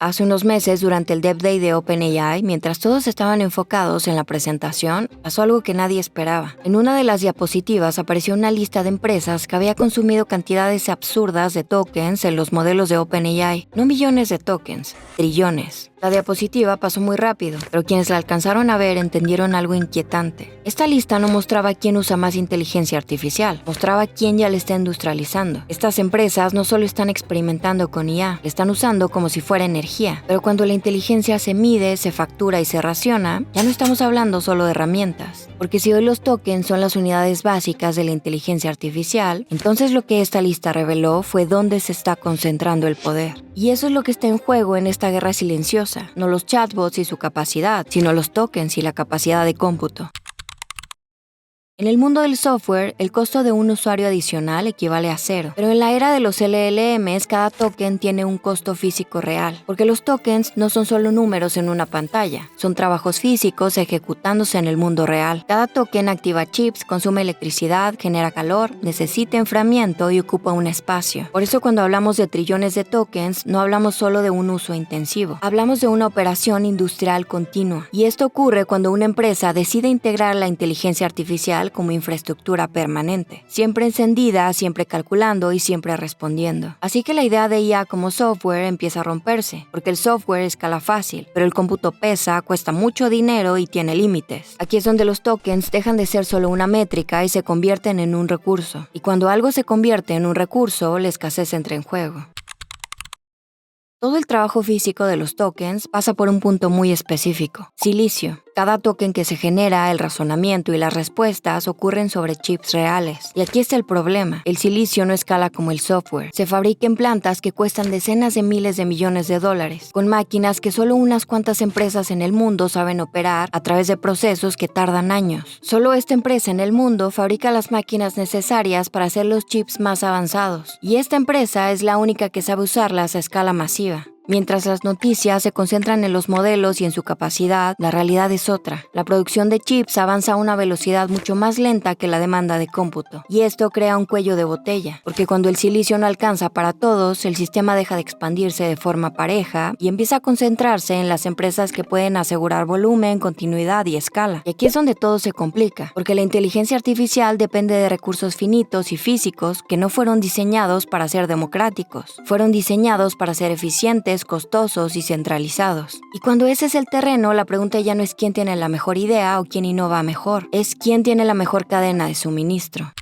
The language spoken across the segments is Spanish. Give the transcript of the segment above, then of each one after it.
Hace unos meses, durante el Dev Day de OpenAI, mientras todos estaban enfocados en la presentación, pasó algo que nadie esperaba. En una de las diapositivas apareció una lista de empresas que había consumido cantidades absurdas de tokens en los modelos de OpenAI. No millones de tokens, trillones. La diapositiva pasó muy rápido, pero quienes la alcanzaron a ver entendieron algo inquietante. Esta lista no mostraba quién usa más inteligencia artificial, mostraba quién ya la está industrializando. Estas empresas no solo están experimentando con IA, la están usando como si fuera energía. Pero cuando la inteligencia se mide, se factura y se raciona, ya no estamos hablando solo de herramientas. Porque si hoy los tokens son las unidades básicas de la inteligencia artificial, entonces lo que esta lista reveló fue dónde se está concentrando el poder. Y eso es lo que está en juego en esta guerra silenciosa, no los chatbots y su capacidad, sino los tokens y la capacidad de cómputo. En el mundo del software, el costo de un usuario adicional equivale a cero, pero en la era de los LLMs, cada token tiene un costo físico real, porque los tokens no son solo números en una pantalla, son trabajos físicos ejecutándose en el mundo real. Cada token activa chips, consume electricidad, genera calor, necesita enfriamiento y ocupa un espacio. Por eso cuando hablamos de trillones de tokens, no hablamos solo de un uso intensivo, hablamos de una operación industrial continua. Y esto ocurre cuando una empresa decide integrar la inteligencia artificial como infraestructura permanente, siempre encendida, siempre calculando y siempre respondiendo. Así que la idea de IA como software empieza a romperse, porque el software escala fácil, pero el cómputo pesa, cuesta mucho dinero y tiene límites. Aquí es donde los tokens dejan de ser solo una métrica y se convierten en un recurso. Y cuando algo se convierte en un recurso, la escasez entra en juego. Todo el trabajo físico de los tokens pasa por un punto muy específico: silicio. Cada token que se genera, el razonamiento y las respuestas ocurren sobre chips reales. Y aquí está el problema: el silicio no escala como el software. Se fabrica en plantas que cuestan decenas de miles de millones de dólares, con máquinas que solo unas cuantas empresas en el mundo saben operar a través de procesos que tardan años. Solo esta empresa en el mundo fabrica las máquinas necesarias para hacer los chips más avanzados. Y esta empresa es la única que sabe usarlas a escala masiva. Mientras las noticias se concentran en los modelos y en su capacidad, la realidad es otra. La producción de chips avanza a una velocidad mucho más lenta que la demanda de cómputo. Y esto crea un cuello de botella, porque cuando el silicio no alcanza para todos, el sistema deja de expandirse de forma pareja y empieza a concentrarse en las empresas que pueden asegurar volumen, continuidad y escala. Y aquí es donde todo se complica, porque la inteligencia artificial depende de recursos finitos y físicos que no fueron diseñados para ser democráticos. Fueron diseñados para ser eficientes, costosos y centralizados. Y cuando ese es el terreno, la pregunta ya no es quién tiene la mejor idea o quién innova mejor, es quién tiene la mejor cadena de suministro.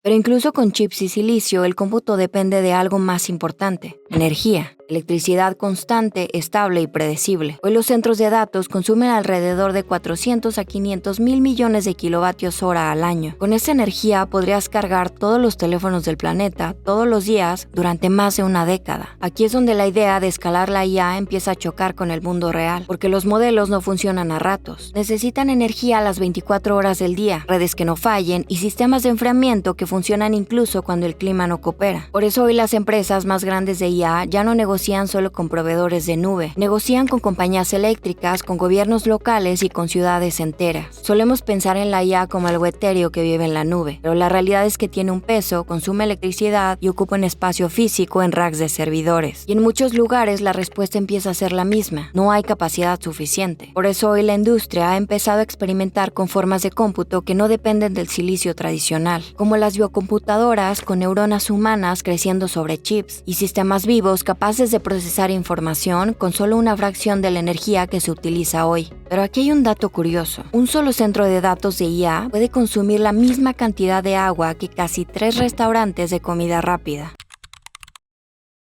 Pero incluso con chips y silicio, el cómputo depende de algo más importante: energía. Electricidad constante, estable y predecible. Hoy los centros de datos consumen alrededor de 400 a 500 mil millones de kilovatios hora al año. Con esa energía podrías cargar todos los teléfonos del planeta todos los días durante más de una década. Aquí es donde la idea de escalar la IA empieza a chocar con el mundo real, porque los modelos no funcionan a ratos. Necesitan energía a las 24 horas del día, redes que no fallen y sistemas de enfriamiento que funcionan incluso cuando el clima no coopera. Por eso hoy las empresas más grandes de IA ya no negocian solo con proveedores de nube, negocian con compañías eléctricas, con gobiernos locales y con ciudades enteras. Solemos pensar en la IA como algo etéreo que vive en la nube, pero la realidad es que tiene un peso, consume electricidad y ocupa un espacio físico en racks de servidores. Y en muchos lugares la respuesta empieza a ser la misma: no hay capacidad suficiente. Por eso hoy la industria ha empezado a experimentar con formas de cómputo que no dependen del silicio tradicional, como las biocomputadoras con neuronas humanas creciendo sobre chips y sistemas vivos capaces de procesar información con solo una fracción de la energía que se utiliza hoy. Pero aquí hay un dato curioso: un solo centro de datos de IA puede consumir la misma cantidad de agua que casi 3 restaurantes de comida rápida.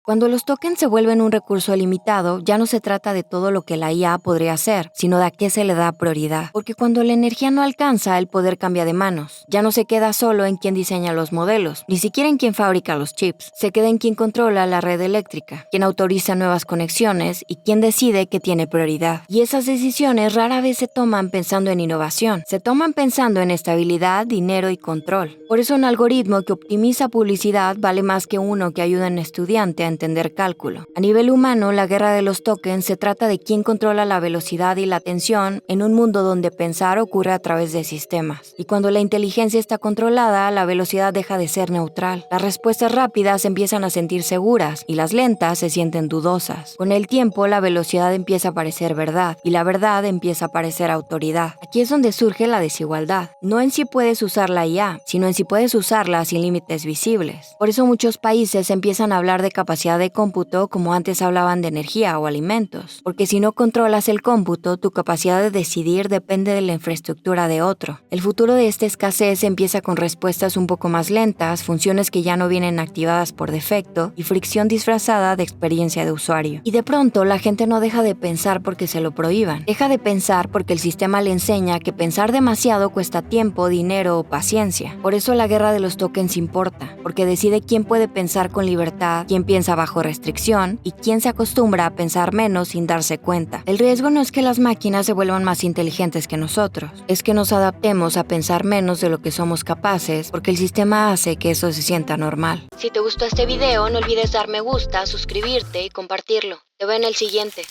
Cuando los tokens se vuelven un recurso limitado, ya no se trata de todo lo que la IA podría hacer, sino de a qué se le da prioridad. Porque cuando la energía no alcanza, el poder cambia de manos. Ya no se queda solo en quien diseña los modelos, ni siquiera en quien fabrica los chips. Se queda en quien controla la red eléctrica, quien autoriza nuevas conexiones y quien decide qué tiene prioridad. Y esas decisiones rara vez se toman pensando en innovación. Se toman pensando en estabilidad, dinero y control. Por eso un algoritmo que optimiza publicidad vale más que uno que ayuda a un estudiante a entender cálculo. A nivel humano, la guerra de los tokens se trata de quién controla la velocidad y la atención en un mundo donde pensar ocurre a través de sistemas. Y cuando la inteligencia está controlada, la velocidad deja de ser neutral. Las respuestas rápidas empiezan a sentir seguras y las lentas se sienten dudosas. Con el tiempo, la velocidad empieza a parecer verdad y la verdad empieza a parecer autoridad. Aquí es donde surge la desigualdad. No en si puedes usar la IA, sino en si puedes usarla sin límites visibles. Por eso muchos países empiezan a hablar de capacidad de cómputo como antes hablaban de energía o alimentos. Porque si no controlas el cómputo, tu capacidad de decidir depende de la infraestructura de otro. El futuro de esta escasez empieza con respuestas un poco más lentas, funciones que ya no vienen activadas por defecto y fricción disfrazada de experiencia de usuario. Y de pronto la gente no deja de pensar porque se lo prohíban. Deja de pensar porque el sistema le enseña que pensar demasiado cuesta tiempo, dinero o paciencia. Por eso la guerra de los tokens importa, porque decide quién puede pensar con libertad, quién piensa bajo restricción y quién se acostumbra a pensar menos sin darse cuenta. El riesgo no es que las máquinas se vuelvan más inteligentes que nosotros, es que nos adaptemos a pensar menos de lo que somos capaces porque el sistema hace que eso se sienta normal. Si te gustó este video, no olvides dar me gusta, suscribirte y compartirlo. Te veo en el siguiente.